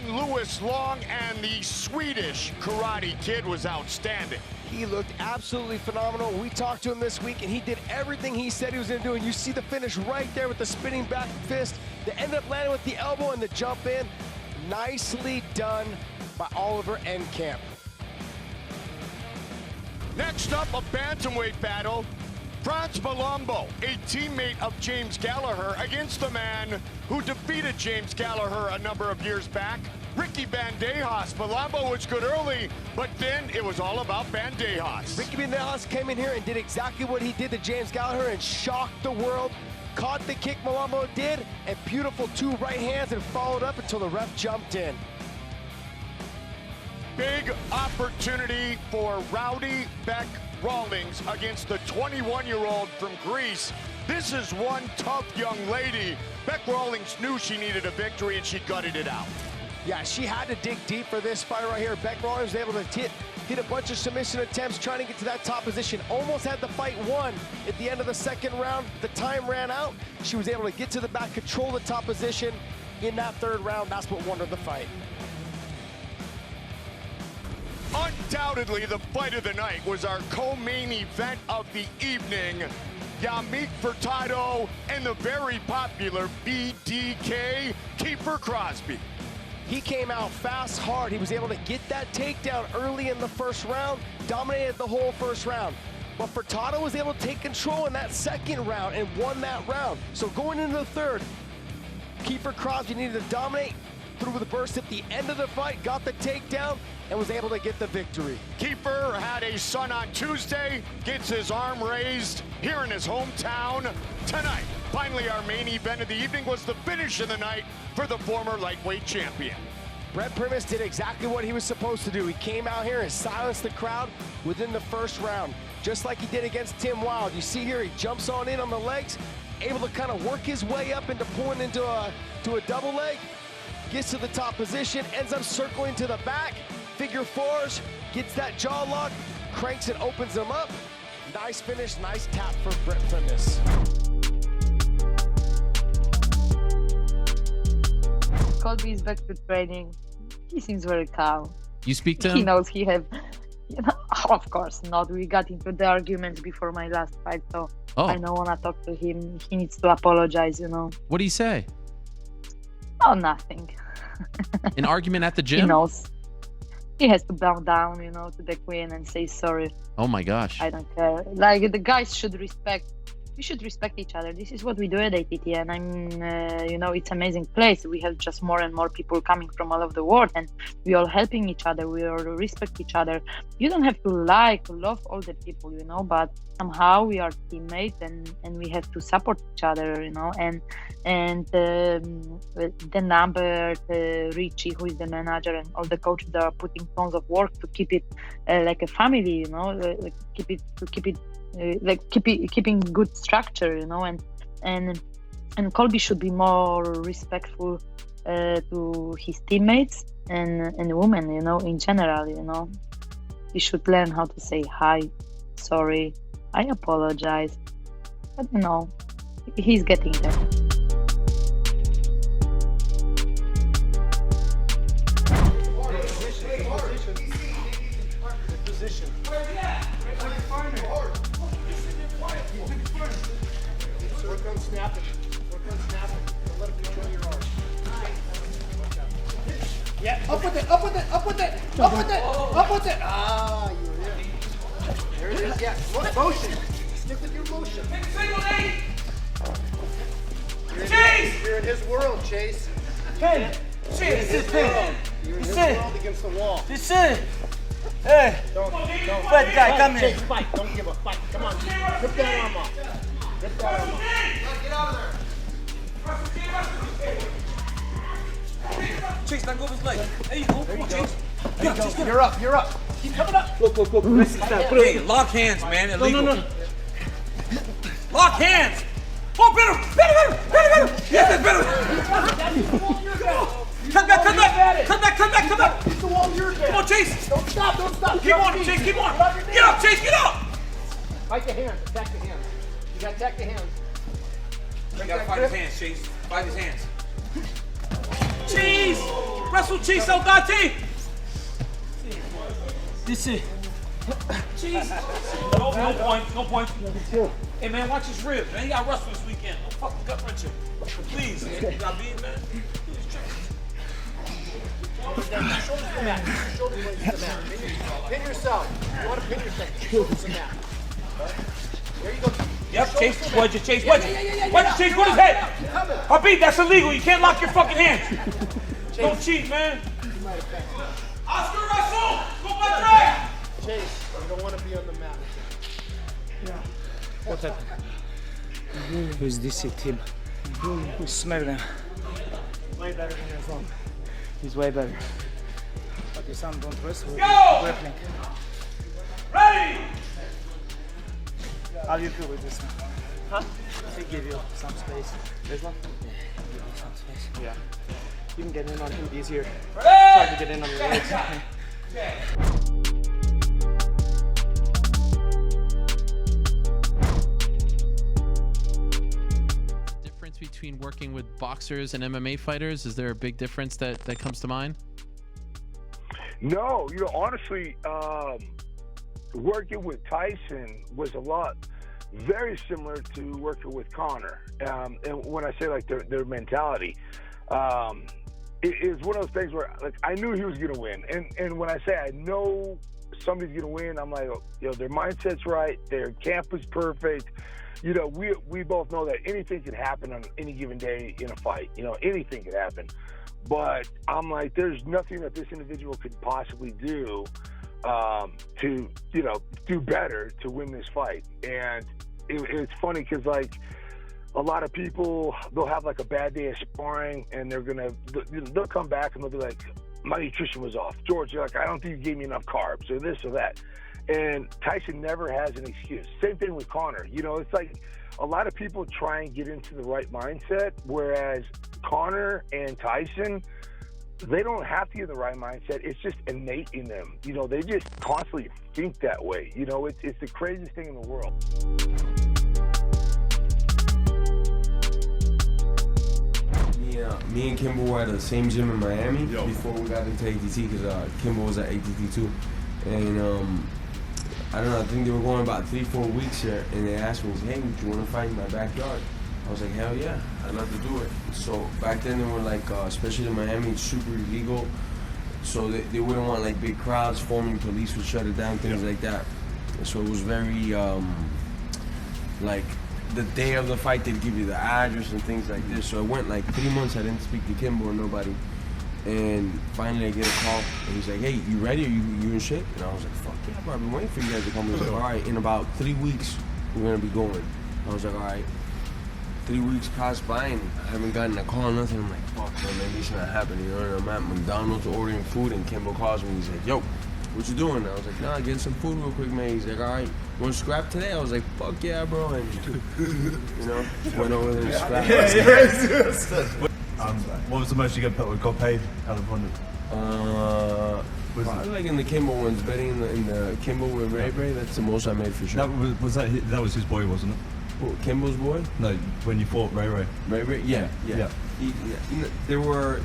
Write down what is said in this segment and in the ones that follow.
and Lewis Long, and the Swedish Karate Kid was outstanding. He looked absolutely phenomenal. We talked to him this week, and he did everything he said he was going to do. And you see the finish right there with the spinning back fist that ended up landing with the elbow and the jump in. Nicely done by Oliver Enkamp. Next up, a bantamweight battle. Franz Malombo, a teammate of James Gallagher, against the man who defeated James Gallagher a number of years back, Ricky Bandejas. Malombo was good early, but then it was all about Bandejas. Ricky Bandejas came in here and did exactly what he did to James Gallagher and shocked the world. Caught the kick Malombo did, and beautiful 2 right hands, and followed up until the ref jumped in. Big opportunity for Rowdy Beck Rawlings against the 21-year-old from Greece. This is one tough young lady. Beck Rawlings knew she needed a victory, and she gutted it out. Yeah, she had to dig deep for this fight right here. Beck Rawlings was able to hit a bunch of submission attempts trying to get to that top position. Almost had the fight won at the end of the second round. The time ran out. She was able to get to the back, control the top position in that third round. That's what won her the fight. Undoubtedly, the fight of the night was our co-main event of the evening. Yamik Furtado and the very popular BDK, Kiefer Crosby. He came out fast, hard. He was able to get that takedown early in the first round, dominated the whole first round. But Furtado was able to take control in that second round and won that round. So going into the third, Kiefer Crosby needed to dominate through the burst at the end of the fight, got the takedown, and was able to get the victory. Kiefer had a son on Tuesday, gets his arm raised here in his hometown tonight. Finally, our main event of the evening was the finish of the night for the former lightweight champion. Brett Primus did exactly what he was supposed to do. He came out here and silenced the crowd within the first round, just like he did against Tim Wilde. You see here, he jumps on in on the legs, able to kind of work his way up into pulling into a double leg, gets to the top position, ends up circling to the back, figure fours, gets that jaw lock, cranks and opens them up. Nice finish, nice tap for Brett Primus. Colby is back to training. He seems very calm. You speak to him? He knows he have, of course not. We got into the arguments before my last fight, so I don't want to talk to him. He needs to apologize, you know. What do you say? Oh, nothing. An argument at the gym? He knows. He has to bow down, you know, to the queen and say sorry. Oh my gosh. I don't care. Like, the guys should respect. We should respect each other. This is what we do at ATT, and you know, it's an amazing place. We have just more and more people coming from all over the world, and we all helping each other. We all respect each other. You don't have to love all the people, you know, but somehow we are teammates, and we have to support each other, you know. And the number, Richie, who is the manager, and all the coaches that are putting tons of work to keep it like a family, you know, keeping good structure, you know, and Colby should be more respectful to his teammates and women, you know, in general, you know. He should learn how to say hi, sorry, I apologize, but you know, he's getting there. Position. Work on snapping. Let him control your arm. Yeah, up with it. Ah, you were there. There it is, yeah. Motion. Stick with your motion. You're in his world, Chase. Hey, Chase, this is You're in his world against the wall. This is. Hey, Don't fight, guy, come Chase, here. fight. Don't give up. Fight. Come on. Rip that arm off. Rip that arm off. Get out of there. Chase, let go of his leg. There you go. There you go. Chase. There you go. You're up. Keep coming up. Look. Hey, lock hands, man. Illegal. No. Lock hands. Oh, better. Yes, better. Come back. It's the wall you're there. Come on, Chase. Don't stop. Keep on, Chase, keep on. Get up, Chase, get up. Fight the hands. Attack the hands. You got to attack the hands. You gotta fight his hands, Chase. Fight his hands. Cheese! Wrestle cheese, Saldate! This it. Cheese. No points, no points. Hey man, watch his ribs, man. He got wrestle this weekend. Don't fucking gut wrenching. Please, man. You got beat, man. Shoulders to the mat. Shoulders to the mat. Pin yourself. You want to pin yourself. Shoulders to the mat. There you go. Yep, chase, wedge it, chase, wedge it. Wedge it, chase, put his head. Khabib, that's illegal. You can't lock your fucking hands. Don't cheat, man. Oscar Russell, go by drag. Chase, you don't want to be on the mat. Yeah. What's that? Who's this team? Who's SmackDown? Way better than your son. He's way better. But your son don't wrestle. Grappling. Ready! How do you feel with this one? Huh? They give you some space. This one? Yeah, give you some space. Yeah. You can get in on him easier. Try to get in on your legs. Difference between working with boxers and MMA fighters? Is there a big difference that comes to mind? No, honestly, working with Tyson was very similar to working with Conor. And when I say like their mentality, it's one of those things where like I knew he was gonna win. And when I say I know somebody's gonna win, I'm like, their mindset's right, their camp is perfect. We both know that anything can happen on any given day in a fight. Anything could happen. But I'm like, there's nothing that this individual could possibly do to do better to win this fight. And it's funny because like a lot of people, they'll have like a bad day of sparring and they'll come back and they'll be like, my nutrition was off. George, you're like, I don't think you gave me enough carbs or this or that. And Tyson never has an excuse. Same thing with Conor. It's like a lot of people try and get into the right mindset, whereas Conor and Tyson, they don't have to get in the right mindset. It's just innate in them. They just constantly think that way. It's the craziest thing in the world. Me and Kimbo were at the same gym in Miami before we got into ATT because Kimbo was at ATT too. And I don't know, I think they were going about 3-4 weeks here, and they asked me, hey, would you want to fight in my backyard? I was like, hell yeah, I'd love to do it. So back then they were like, especially in Miami, it's super illegal. So they wouldn't want like big crowds forming, police would shut it down, things like that. So it was very, like the day of the fight they'd give you the address and things like this. So it went like 3 months, I didn't speak to Kimbo or nobody. And finally I get a call, and he's like, hey, you ready? Are you in shape? And I was like, fuck yeah, bro, I've been waiting for you guys to come. He was like, all right, in about 3 weeks, we're gonna be going. I was like, all right. 3 weeks passed by and I haven't gotten a call, nothing. I'm like, fuck, man, maybe it's not happening. And I'm at McDonald's ordering food and Kimbo calls me. He's like, yo, what you doing? I was like, nah, getting some food real quick, man. He's like, all right, want to scrap today? I was like, fuck yeah, bro. And, went over there and scrapped. What was the most you got paid out of London? Probably like in the Kimbo ones, betting in the Kimbo with Ray Ray, that's the most I made for sure. That was his boy, wasn't it? Who, Kimbo's boy? No, when you fought Ray Ray. Ray Ray? Yeah. They were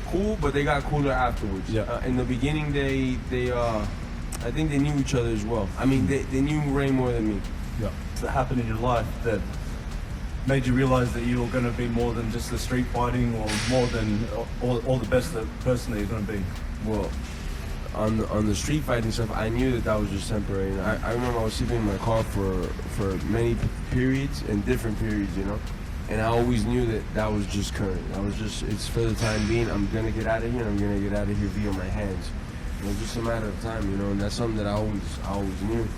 cool, but they got cooler afterwards. Yeah. In the beginning, they I think they knew each other as well. I mean, they knew Ray more than me. Yeah. That happened in your life that made you realize that you were going to be more than just the street fighting, or more than all the best person that you're going to be? Well, on the street fighting stuff, I knew that was just temporary. And I remember I was sleeping in my car for many periods and different periods, and I always knew that was just current. It's for the time being. I'm gonna get out of here. I'm gonna get out of here via my hands. It was just a matter of time, and that's something that I always knew.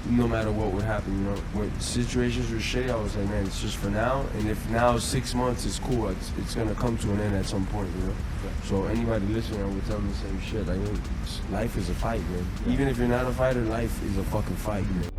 No matter what would happen, when situations were shitty, I was like, man, it's just for now. And if now 6 months is cool, it's gonna come to an end at some point, So anybody listening, I would tell them the same shit. Like, life is a fight, man. Even if you're not a fighter, life is a fucking fight, man.